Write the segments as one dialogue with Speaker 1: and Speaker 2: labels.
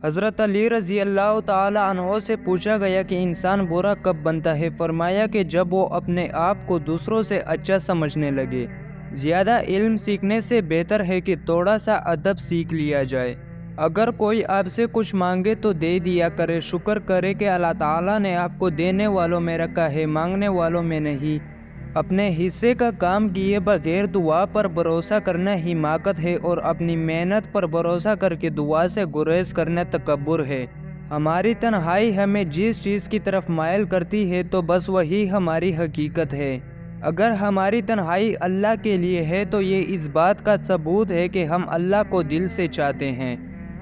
Speaker 1: حضرت علی رضی اللہ تعالی عنہ سے پوچھا گیا کہ انسان برا کب بنتا ہے؟ فرمایا کہ جب وہ اپنے آپ کو دوسروں سے اچھا سمجھنے لگے۔ زیادہ علم سیکھنے سے بہتر ہے کہ تھوڑا سا ادب سیکھ لیا جائے۔ اگر کوئی آپ سے کچھ مانگے تو دے دیا کرے، شکر کرے کہ اللہ تعالیٰ نے آپ کو دینے والوں میں رکھا ہے، مانگنے والوں میں نہیں۔ اپنے حصے کا کام کیے بغیر دعا پر بھروسہ کرنا حماقت ہے، اور اپنی محنت پر بھروسہ کر کے دعا سے گریز کرنا تکبر ہے۔ ہماری تنہائی ہمیں جس چیز کی طرف مائل کرتی ہے تو بس وہی ہماری حقیقت ہے۔ اگر ہماری تنہائی اللہ کے لیے ہے تو یہ اس بات کا ثبوت ہے کہ ہم اللہ کو دل سے چاہتے ہیں۔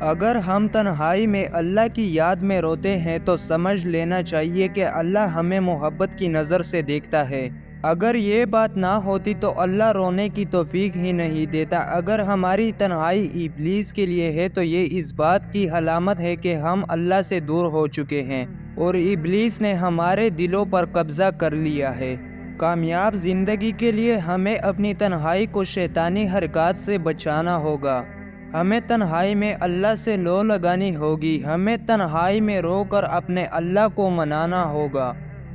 Speaker 1: اگر ہم تنہائی میں اللہ کی یاد میں روتے ہیں تو سمجھ لینا چاہیے کہ اللہ ہمیں محبت کی نظر سے دیکھتا ہے۔ اگر یہ بات نہ ہوتی تو اللہ رونے کی توفیق ہی نہیں دیتا۔ اگر ہماری تنہائی ابلیس کے لیے ہے تو یہ اس بات کی علامت ہے کہ ہم اللہ سے دور ہو چکے ہیں اور ابلیس نے ہمارے دلوں پر قبضہ کر لیا ہے۔ کامیاب زندگی کے لیے ہمیں اپنی تنہائی کو شیطانی حرکات سے بچانا ہوگا۔ ہمیں تنہائی میں اللہ سے لو لگانی ہوگی۔ ہمیں تنہائی میں رو کر اپنے اللہ کو منانا ہوگا۔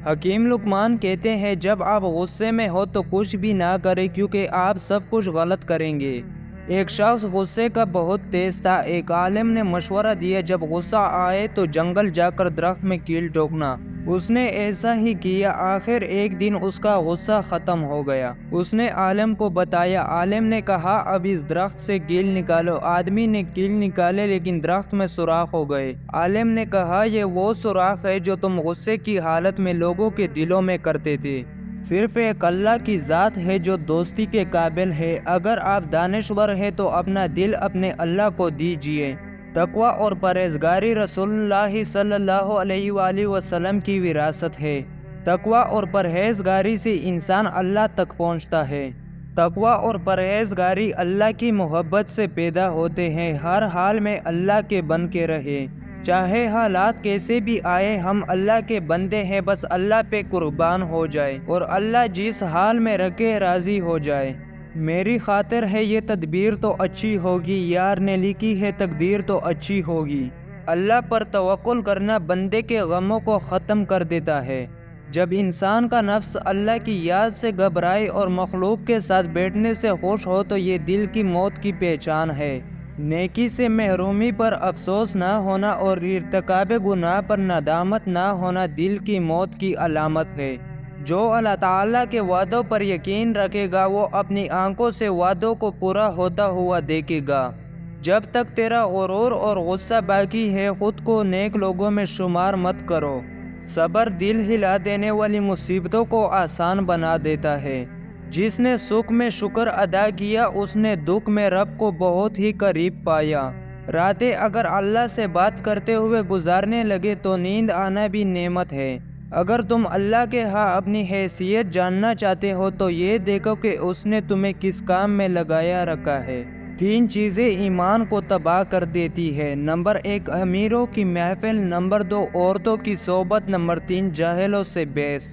Speaker 1: حکیم لقمان کہتے ہیں، جب آپ غصے میں ہو تو کچھ بھی نہ کریں کیونکہ آپ سب کچھ غلط کریں گے۔ ایک شخص غصے کا بہت تیز تھا۔ ایک عالم نے مشورہ دیا، جب غصہ آئے تو جنگل جا کر درخت میں کیل ٹھوکنا۔ اس نے ایسا ہی کیا۔ آخر ایک دن اس کا غصہ ختم ہو گیا۔ اس نے عالم کو بتایا۔ عالم نے کہا، اب اس درخت سے کیل نکالو۔ آدمی نے کیل نکالے لیکن درخت میں سوراخ ہو گئے۔ عالم نے کہا، یہ وہ سوراخ ہے جو تم غصے کی حالت میں لوگوں کے دلوں میں کرتے تھے۔ صرف ایک اللہ کی ذات ہے جو دوستی کے قابل ہے۔ اگر آپ دانشور ہیں تو اپنا دل اپنے اللہ کو دیجیے۔ تقوی اور پرہیزگاری رسول اللہ صلی اللہ علیہ وآلہ وسلم کی وراثت ہے۔ تقوی اور پرہیزگاری سے انسان اللہ تک پہنچتا ہے۔ تقوی اور پرہیزگاری اللہ کی محبت سے پیدا ہوتے ہیں۔ ہر حال میں اللہ کے بن کے رہے، چاہے حالات کیسے بھی آئے۔ ہم اللہ کے بندے ہیں، بس اللہ پہ قربان ہو جائے اور اللہ جس حال میں رکھے راضی ہو جائے۔ میری خاطر ہے یہ تدبیر تو اچھی ہوگی، یار نے لکھی ہے تقدیر تو اچھی ہوگی۔ اللہ پر توکل کرنا بندے کے غموں کو ختم کر دیتا ہے۔ جب انسان کا نفس اللہ کی یاد سے گھبرائے اور مخلوق کے ساتھ بیٹھنے سے خوش ہو تو یہ دل کی موت کی پہچان ہے۔ نیکی سے محرومی پر افسوس نہ ہونا اور ارتکاب گناہ پر ندامت نہ ہونا دل کی موت کی علامت ہے۔ جو اللہ تعالیٰ کے وعدوں پر یقین رکھے گا وہ اپنی آنکھوں سے وعدوں کو پورا ہوتا ہوا دیکھے گا۔ جب تک تیرا غرور اور غصہ باقی ہے خود کو نیک لوگوں میں شمار مت کرو۔ صبر دل ہلا دینے والی مصیبتوں کو آسان بنا دیتا ہے۔ جس نے سکھ میں شکر ادا کیا اس نے دکھ میں رب کو بہت ہی قریب پایا۔ راتیں اگر اللہ سے بات کرتے ہوئے گزارنے لگے تو نیند آنا بھی نعمت ہے۔ اگر تم اللہ کے ہاں اپنی حیثیت جاننا چاہتے ہو تو یہ دیکھو کہ اس نے تمہیں کس کام میں لگایا رکھا ہے۔ 3 چیزیں ایمان کو تباہ کر دیتی ہے۔ نمبر 1 امیروں کی محفل، نمبر 2 عورتوں کی صحبت، نمبر 3 جاہلوں سے بحث۔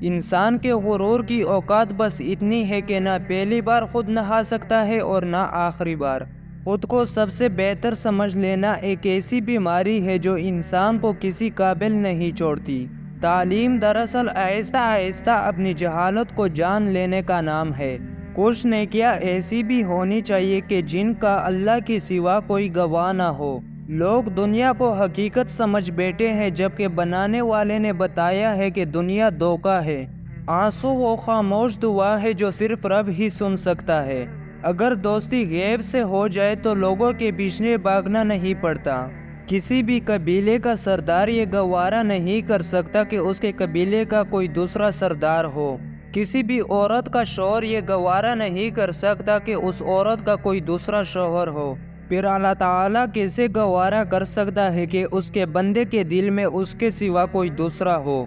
Speaker 1: انسان کے غرور کی اوقات بس اتنی ہے کہ نہ پہلی بار خود نہا سکتا ہے اور نہ آخری بار۔ خود کو سب سے بہتر سمجھ لینا ایک ایسی بیماری ہے جو انسان کو کسی قابل نہیں چھوڑتی۔ تعلیم دراصل آہستہ آہستہ اپنی جہالت کو جان لینے کا نام ہے۔ کچھ نیکیاں ایسی بھی ہونی چاہیے کہ جن کا اللہ کے سوا کوئی گواہ نہ ہو۔ لوگ دنیا کو حقیقت سمجھ بیٹھے ہیں جبکہ بنانے والے نے بتایا ہے کہ دنیا دھوکہ ہے۔ آنسو وہ خاموش دعا ہے جو صرف رب ہی سن سکتا ہے۔ اگر دوستی غیب سے ہو جائے تو لوگوں کے پیچھے بھاگنا نہیں پڑتا۔ کسی بھی قبیلے کا سردار یہ گوارا نہیں کر سکتا کہ اس کے قبیلے کا کوئی دوسرا سردار ہو۔ کسی بھی عورت کا شوہر یہ گوارا نہیں کر سکتا کہ اس عورت کا کوئی دوسرا شوہر ہو۔ پھر اللہ تعالیٰ کیسے گوارا کر سکتا ہے کہ اس کے بندے کے دل میں اس کے سوا کوئی دوسرا ہو؟